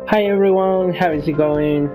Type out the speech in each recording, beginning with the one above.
Hi everyone, how is it going?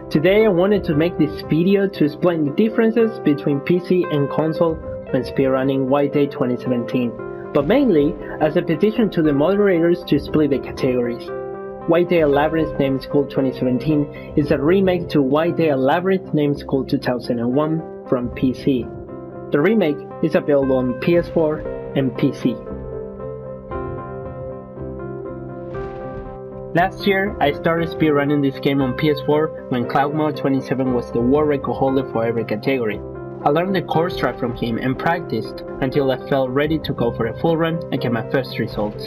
Today I wanted to make this video to explain the differences between PC and console when speedrunning White Day 2017, but mainly as a petition to the moderators to split the categories. White Day Labyrinth Name School 2017 is a remake to White Day Labyrinth Name School 2001 from PC. The remake is available on PS4 and PC. Last year, I started speedrunning this game on PS4 when CloudMark 27 was the world record holder for every category. I learned the core strat from him and practiced until I felt ready to go for a full run and get my first results.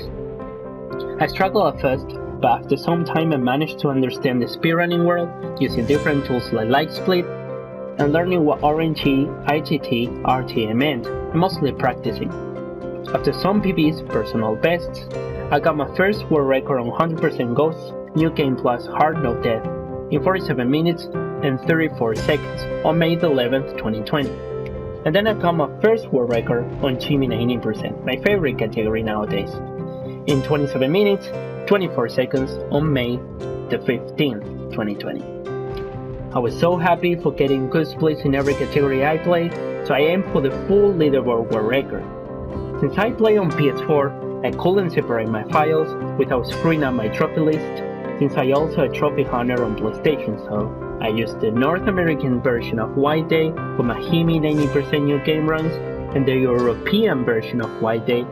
I struggled at first, but after some time I managed to understand the speedrunning world using different tools like LightSplit and learning what RNG, IGT, RTA meant, and mostly practicing. After some PBs, personal bests, I got my first world record on 100% Ghosts, New Game Plus Hard No Death in 47 minutes and 34 seconds on May 11th, 2020. And then I got my first world record on Chiming 80%, my favorite category nowadays, in 27 minutes, 24 seconds on May 15th, 2020. I was so happy for getting good splits in every category I played, so I aimed for the full leaderboard world record. Since I play on PS4, I couldn't separate my files without screwing up my trophy list, since I also a trophy hunter on PlayStation, so I used the North American version of White Day for my Himi 90% new game runs, and the European version of White Day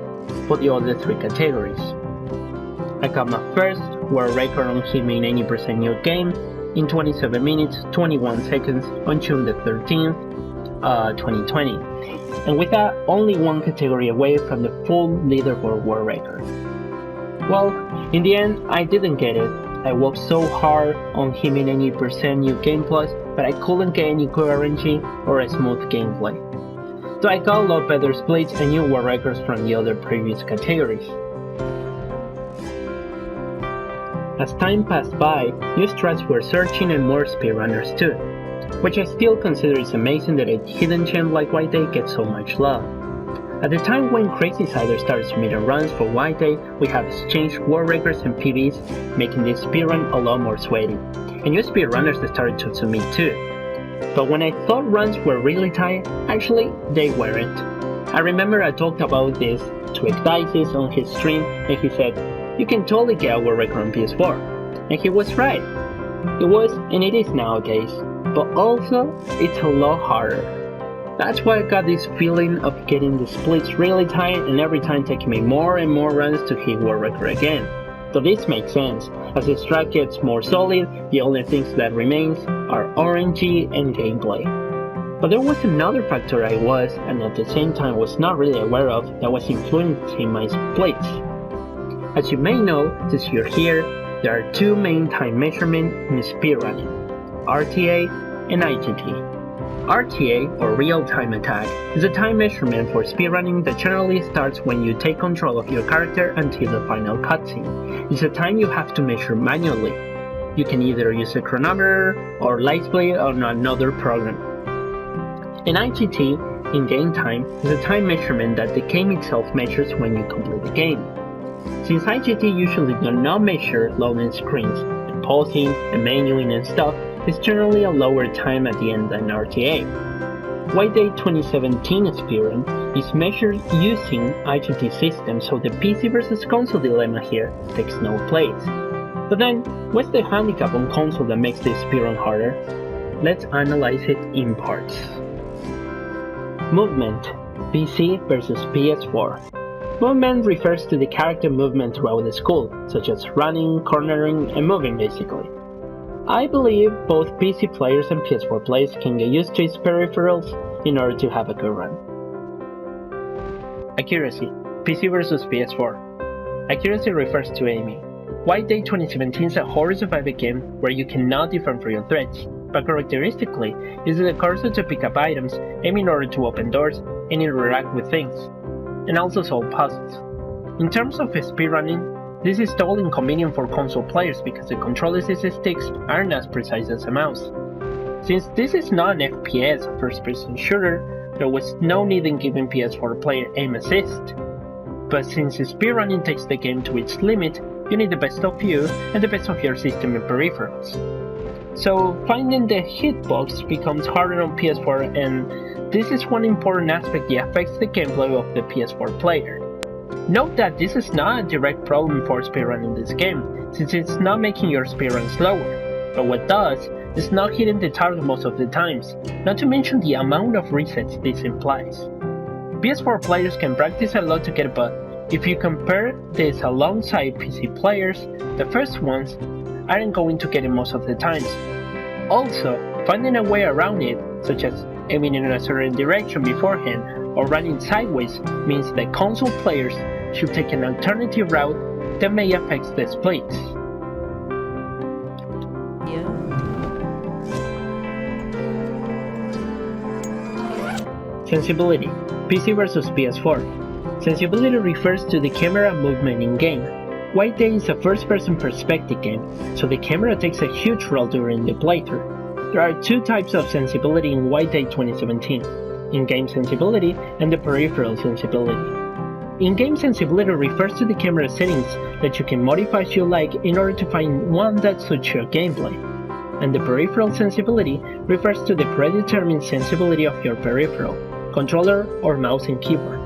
for the other three categories. I got my first world record on Himi 90% new game in 27 minutes, 21 seconds on June the 13th, 2020. And with that, only one category away from the full leaderboard world record. Well, in the end, I didn't get it. I worked so hard on Himi 90% new game plus, but I couldn't get any good RNG or a smooth gameplay. So I got a lot better splits and new world records from the other previous categories. As time passed by, new strats were searching and more speedrunners too, which I still consider is amazing that a hidden gem like White Day gets so much love. At the time when Crazy Cider started submitting runs for White Day, we have exchanged world records and PBs, making this speedrun a lot more sweaty, and new speedrunners started to submit too. But when I thought runs were really tight, actually they weren't. I remember I talked about this to Ecdysis on his stream, and he said, "You can totally get a world record on PS4." And he was right. It was, and it is nowadays. But also, it's a lot harder. That's why I got this feeling of getting the splits really tight and every time taking me more and more runs to hit world record again. So this makes sense. As the strat gets more solid, the only things that remains are RNG and gameplay. But there was another factor I was, and at the same time was not really aware of, that was influencing my splits. As you may know, since you're here, there are two main time measurements in speedrunning: RTA and IGT. RTA, or Real Time Attack, is a time measurement for speedrunning that generally starts when you take control of your character until the final cutscene. It's a time you have to measure manually. You can either use a chronometer or LightSplit or another program. And IGT, in-game time, is a time measurement that the game itself measures when you complete the game. Since IGT usually does not measure loading screens, and pausing and menuing and stuff, it's generally a lower time at the end than RTA. White Day 2017 speedrun is measured using IGT system, so the PC versus console dilemma here takes no place. But then, what's the handicap on console that makes this speedrun harder? Let's analyze it in parts. Movement, PC versus PS4. Movement refers to the character movement throughout the school, such as running, cornering, and moving basically. I believe both PC players and PS4 players can get used to its peripherals in order to have a good run. Accuracy, PC versus PS4. Accuracy refers to aiming. White Day 2017 is a horror survival game where you cannot defend for your threats, but characteristically, uses the cursor to pick up items, aim in order to open doors, and interact with things, and also solve puzzles. In terms of speedrunning, this is totally inconvenient for console players because the controller sticks aren't as precise as a mouse. Since this is not an FPS, a first-person shooter, there was no need in giving PS4 player aim assist. But since speedrunning takes the game to its limit, you need the best of you and the best of your system and peripherals. So finding the hitbox becomes harder on PS4, and this is one important aspect that affects the gameplay of the PS4 player. Note that this is not a direct problem for speedrunning this game, since it's not making your speedrun slower, but what does is not hitting the target most of the times, not to mention the amount of resets this implies. PS4 players can practice a lot to get, but if you compare this alongside PC players, the first ones aren't going to get it most of the times. Also, finding a way around it, such as aiming in a certain direction beforehand or running sideways, means that console players should take an alternative route that may affect the splits. Sensibility, PC versus PS4. Sensibility refers to the camera movement in-game. White Day is a first-person perspective game, so the camera takes a huge role during the playthrough. There are two types of sensibility in White Day 2017, in-game sensibility and the peripheral sensibility. In-game sensibility refers to the camera settings that you can modify as you like in order to find one that suits your gameplay. And the peripheral sensibility refers to the predetermined sensibility of your peripheral, controller or mouse and keyboard.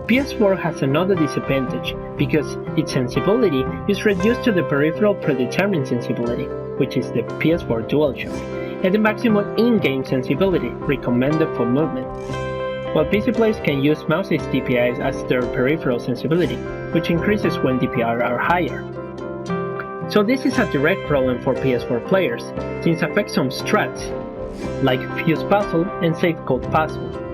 PS4 has another disadvantage because its sensibility is reduced to the peripheral predetermined sensibility, which is the PS4 DualShock, and the maximum in-game sensibility recommended for movement. While PC players can use mouse's DPIs as their peripheral sensibility, which increases when DPI are higher. So this is a direct problem for PS4 players, since it affects some strats, like fuse puzzle and safe code puzzle.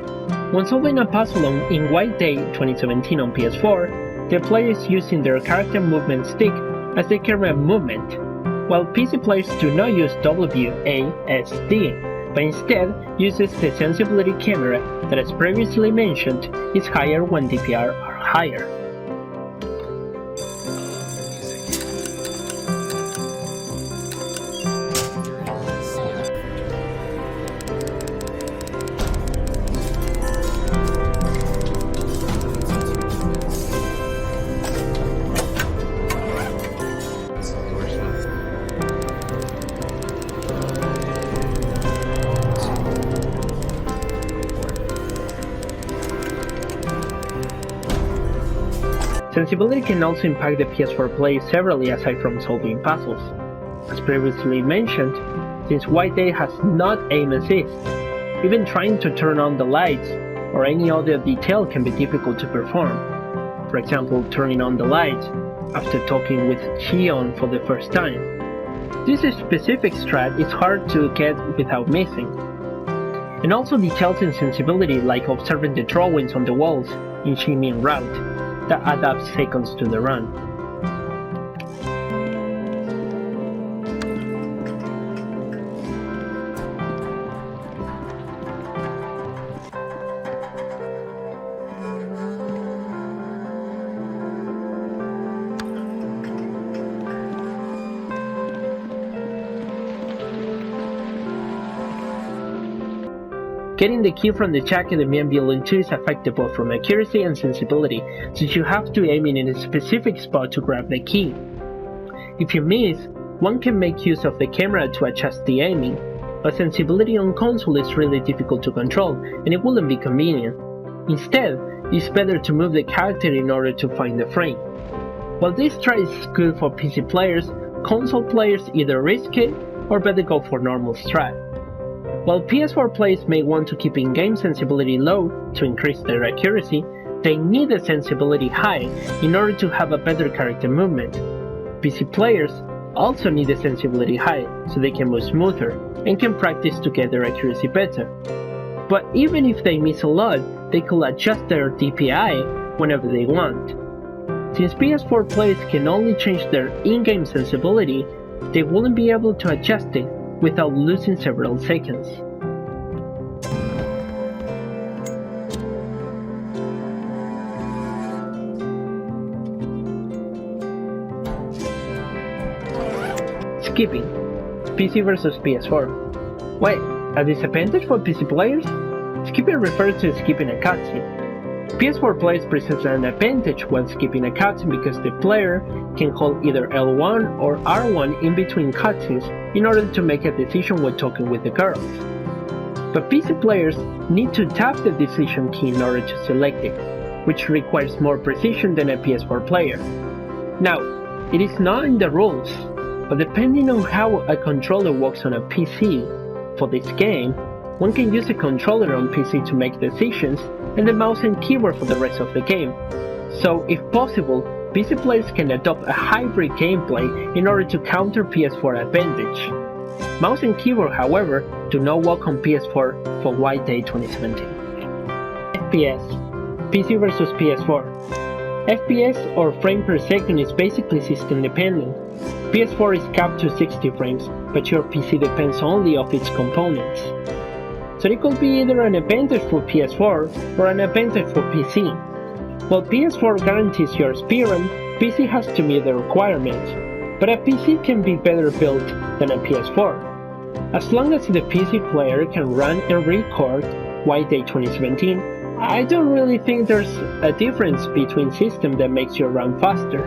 When solving a puzzle in White Day 2017 on PS4, the player is using their character movement stick as the camera movement, while PC players do not use WASD, but instead uses the sensibility camera that, as previously mentioned, is higher when DPI are higher. Sensibility can also impact the PS4 play severely aside from solving puzzles. As previously mentioned, since White Day has not aim assist, even trying to turn on the lights or any other detail can be difficult to perform. For example, turning on the lights after talking with Cheon for the first time. This specific strat is hard to get without missing. And also details in sensibility like observing the drawings on the walls in Shimin route that add up seconds to the run. Getting the key from the jacket and main building too is affected both from accuracy and sensibility, since you have to aim in a specific spot to grab the key. If you miss, one can make use of the camera to adjust the aiming, but sensibility on console is really difficult to control and it wouldn't be convenient. Instead, it's better to move the character in order to find the frame. While this try is good for PC players, console players either risk it or better go for normal strat. While PS4 players may want to keep in-game sensibility low to increase their accuracy, they need the sensibility high in order to have a better character movement. PC players also need the sensibility high so they can move smoother and can practice to get their accuracy better. But even if they miss a lot, they could adjust their DPI whenever they want. Since PS4 players can only change their in-game sensibility, they wouldn't be able to adjust it without losing several seconds. Skipping, PC versus PS4. Wait, a disadvantage for PC players? Skipping refers to skipping a cutscene. PS4 players present an advantage while skipping a cutscene because the player can hold either L1 or R1 in between cutscenes in order to make a decision when talking with the girls. But PC players need to tap the decision key in order to select it, which requires more precision than a PS4 player. Now, it is not in the rules, but depending on how a controller works on a PC for this game, one can use a controller on PC to make decisions and the mouse and keyboard for the rest of the game. So, if possible, PC players can adopt a hybrid gameplay in order to counter PS4 advantage. Mouse and keyboard, however, do not work on PS4 for White Day 2017. FPS PC versus PS4. FPS or frame per second is basically system dependent. PS4 is capped to 60 frames, but your PC depends only on its components. So it could be either an advantage for PS4 or an advantage for PC. While PS4 guarantees your speedrun, PC has to meet the requirements, but a PC can be better built than a PS4. As long as the PC player can run and record White Day 2017, I don't really think there's a difference between systems that makes your run faster.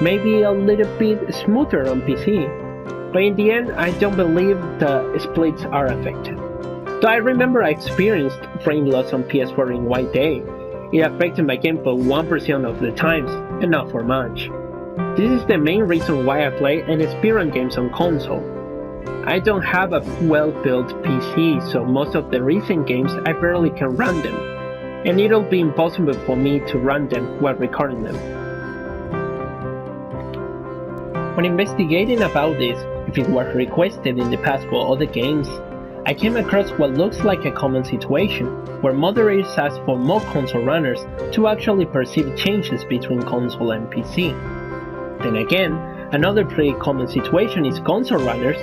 Maybe a little bit smoother on PC, but in the end I don't believe the splits are affected. Though I remember I experienced frame loss on PS4 in White Day, it affected my game for 1% of the times, and not for much. This is the main reason why I play and speedrun games on console. I don't have a well-built PC, so most of the recent games I barely can run them, and it'll be impossible for me to run them while recording them. When investigating about this, if it was requested in the past for other games, I came across what looks like a common situation, where moderators ask for more console runners to actually perceive changes between console and PC. Then again, another pretty common situation is console runners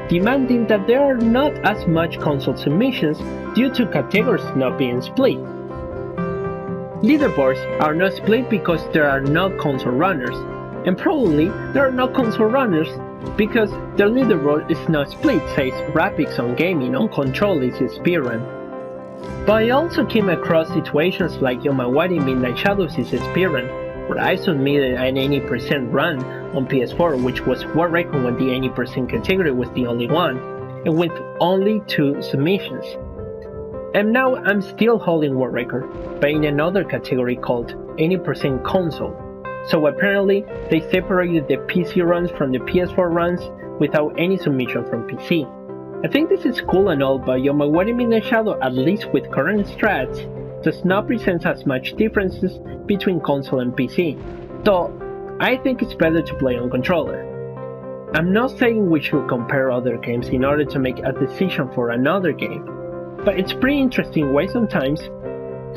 demanding that there are not as much console submissions due to categories not being split. Leaderboards are not split because there are no console runners, and probably there are no console runners because the leaderboard is not split, says Rapix on Gaming on Control is his speedrun. But I also came across situations like Yo My Whitey Midnight Shadows is his speedrun, where I submitted an 80% run on PS4, which was world record when the 80% category was the only one, and with only 2 submissions. And now I'm still holding world record, but in another category called 80% console. So apparently they separated the PC runs from the PS4 runs without any submission from PC. I think this is cool and all, but Yo My Whitey Midnight Shadow, at least with current strats, does not present as much differences between console and PC, though I think it's better to play on controller. I'm not saying we should compare other games in order to make a decision for another game, but it's pretty interesting why sometimes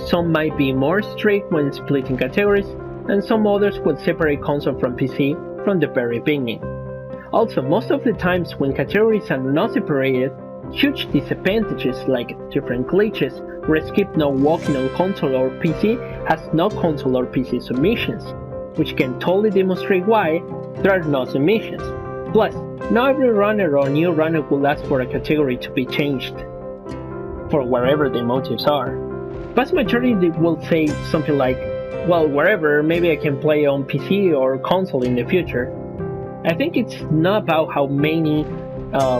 some might be more strict when splitting categories, and some others would separate console from PC from the very beginning. Also, most of the times when categories are not separated, huge disadvantages like different glitches where skip not working on console or PC has no console or PC submissions, which can totally demonstrate why there are no submissions. Plus, not every runner or new runner will ask for a category to be changed, for wherever the motives are. Vast majority will say something like, well, wherever, maybe I can play on PC or console in the future. I think it's not about how many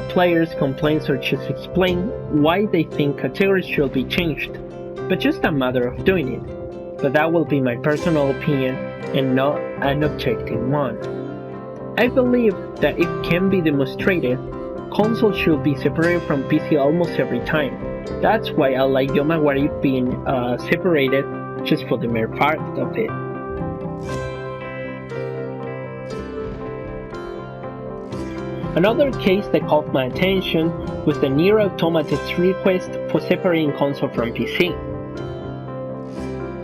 players complain or just explain why they think categories should be changed, but just a matter of doing it. But that will be my personal opinion and not an objective one. I believe that it can be demonstrated console should be separated from PC almost every time. That's why I like Yo My Whitey being separated just for the mere part of it. Another case that caught my attention was the Nier Automata's request for separating console from PC.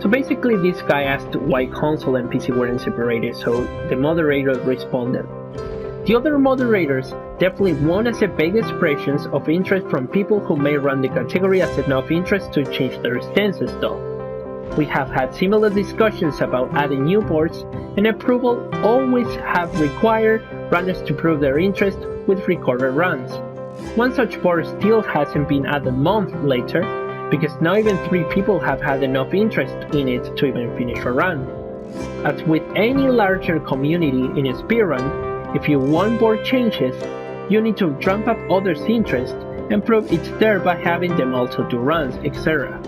So basically this guy asked why console and PC weren't separated, so the moderator responded. The other moderators definitely won't accept vague expressions of interest from people who may run the category as enough interest to change their stances though. We have had similar discussions about adding new boards, and approval always have required runners to prove their interest with recorded runs. One such board still hasn't been added a month later, because not even 3 people have had enough interest in it to even finish a run. As with any larger community in a speedrun, if you want board changes, you need to drum up others' interest and prove it's there by having them also do runs, etc.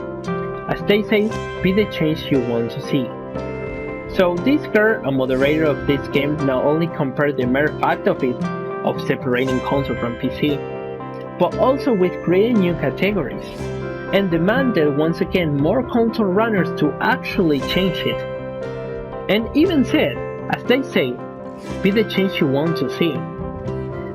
As they say, be the change you want to see. So this girl, a moderator of this game, not only compared the mere fact of separating console from PC, but also with creating new categories, and demanded once again more console runners to actually change it. And even said, as they say, be the change you want to see.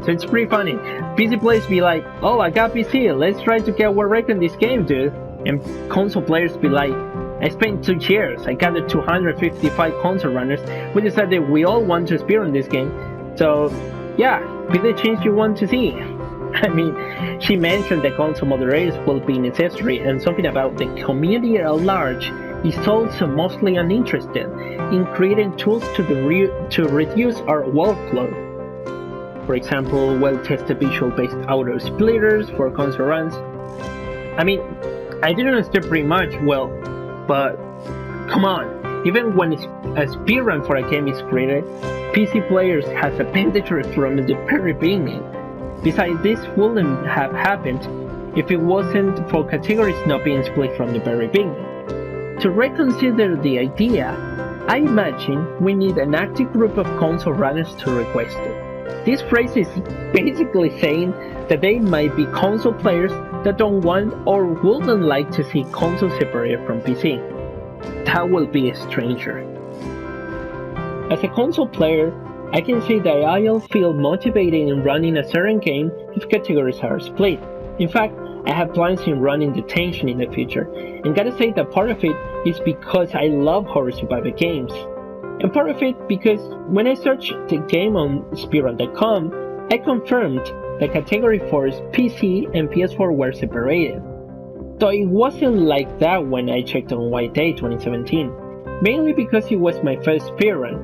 So it's pretty funny. PC players be like, oh, I got PC, let's try to get work in this game, dude. And console players be like, I spent 2 years, I gathered 255 console runners, we decided we all want to speedrun this game, so yeah, be the change you want to see. I mean, she mentioned that console moderators will be necessary, and something about the community at large is also mostly uninterested in creating tools to reduce our workload. For example, well-tested visual-based auto splitters for console runs. I mean, I didn't understand pretty much well, but come on, even when a speedrun for a game is created, PC players has advantages from the very beginning. Besides, this wouldn't have happened if it wasn't for categories not being split from the very beginning. To reconsider the idea, I imagine we need an active group of console runners to request it. This phrase is basically saying that they might be console players that don't want or wouldn't like to see console separated from PC. That will be a stranger. As a console player, I can say that I'll feel motivated in running a certain game if categories are split. In fact, I have plans in running Detention in the future, and gotta say that part of it is because I love horror survival games, and part of it because when I searched the game on speedrun.com, I confirmed that category 4's PC and PS4 were separated. Though it wasn't like that when I checked on White Day 2017, mainly because it was my first speedrun,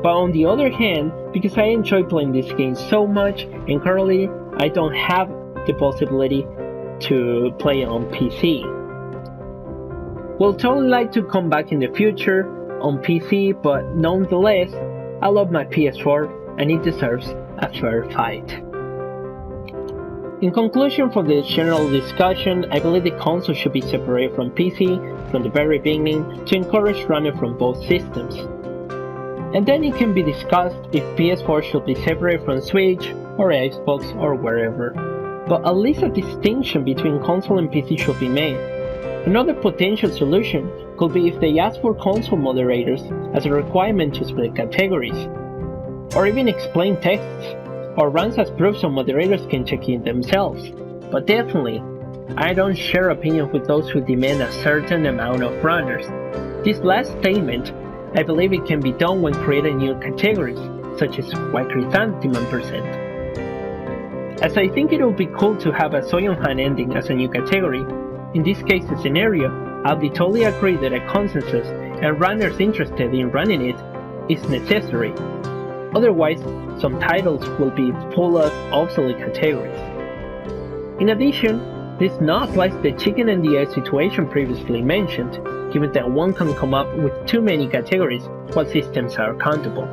but on the other hand, because I enjoy playing this game so much and currently I don't have the possibility to play on PC. Will totally like to come back in the future on PC, but nonetheless, I love my PS4 and it deserves a fair fight. In conclusion for the general discussion, I believe the console should be separated from PC from the very beginning to encourage running from both systems. And then it can be discussed if PS4 should be separated from Switch or Xbox or wherever. But at least a distinction between console and PC should be made. Another potential solution could be if they ask for console moderators as a requirement to split categories, or even explain texts, or runs as proof so moderators can check in themselves. But definitely, I don't share opinion with those who demand a certain amount of runners. This last statement, I believe it can be done when creating new categories, such as White Chrysanthemum %. As I think it would be cool to have a Soyeonhan ending as a new category, in this case a scenario, I'll be totally agree that a consensus and runners interested in running it is necessary. Otherwise, some titles will be full of obsolete categories. In addition, this not applies to the chicken and the egg situation previously mentioned, given that one can come up with too many categories while systems are accountable.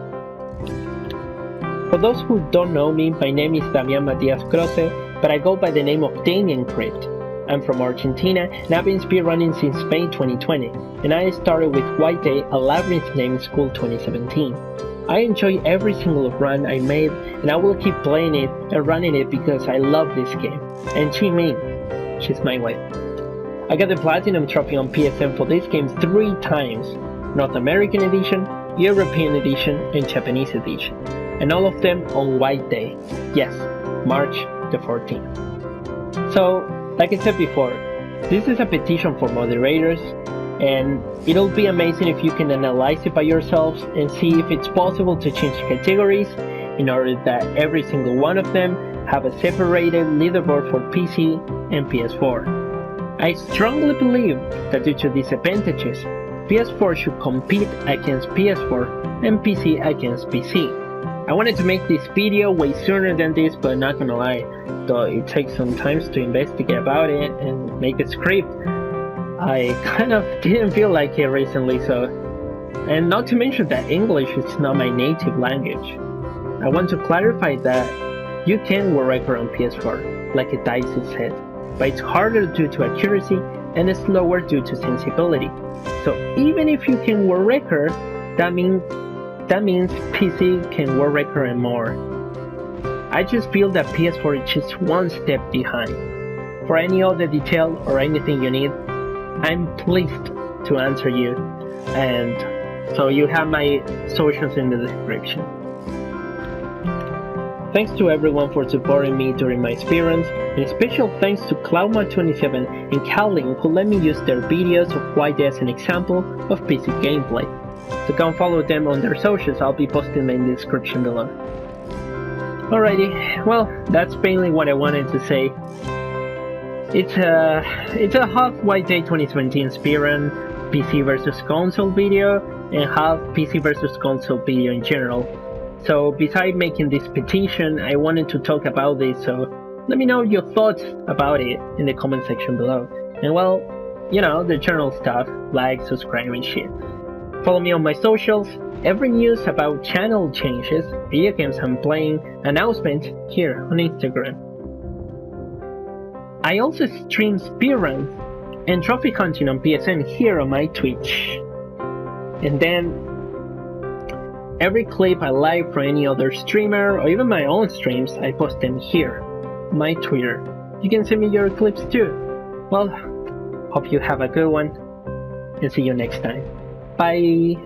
For those who don't know me, my name is Damian Matias Grosse, but I go by the name of Damien Crypt. I'm from Argentina and I've been speedrunning since May 2020, and I started with White Day, a labyrinth name school 2017. I enjoy every single run I made, and I will keep playing it and running it because I love this game. And she's my wife. I got the Platinum Trophy on PSN for this game 3 times, North American Edition, European Edition, and Japanese Edition, and all of them on White Day, yes, March the 14th. So, like I said before, this is a petition for moderators, and it'll be amazing if you can analyze it by yourselves and see if it's possible to change categories in order that every single one of them have a separated leaderboard for PC and PS4. I strongly believe that due to these advantages, PS4 should compete against PS4 and PC against PC. I wanted to make this video way sooner than this, but not gonna lie, though it takes some time to investigate about it and make a script, I kind of didn't feel like it recently, so... And not to mention that English is not my native language. I want to clarify that you can world record on PS4, like Dice said, but it's harder due to accuracy and slower due to sensibility. So even if you can world record, that means PC can world record and more. I just feel that PS4 is just one step behind. For any other detail or anything you need, I'm pleased to answer you, and so you have my socials in the description. Thanks to everyone for supporting me during my experience, and special thanks to CloudMark 27 and Katlink who let me use their videos of White as an example of PC gameplay. So go and follow them on their socials, I'll be posting them in the description below. Alrighty, well, that's mainly what I wanted to say. It's a half White Day 2017 speedrun, PC versus console video, and half PC versus console video in general. So besides making this petition, I wanted to talk about this, so let me know your thoughts about it in the comment section below. And well, you know, the general stuff, like, subscribe and shit. Follow me on my socials, every news about channel changes, video games I'm playing, announcement here on Instagram. I also stream speedruns and trophy hunting on PSN here on my Twitch. And then every clip I like from any other streamer or even my own streams, I post them here, my Twitter. You can send me your clips too. Well, hope you have a good one and see you next time. Bye!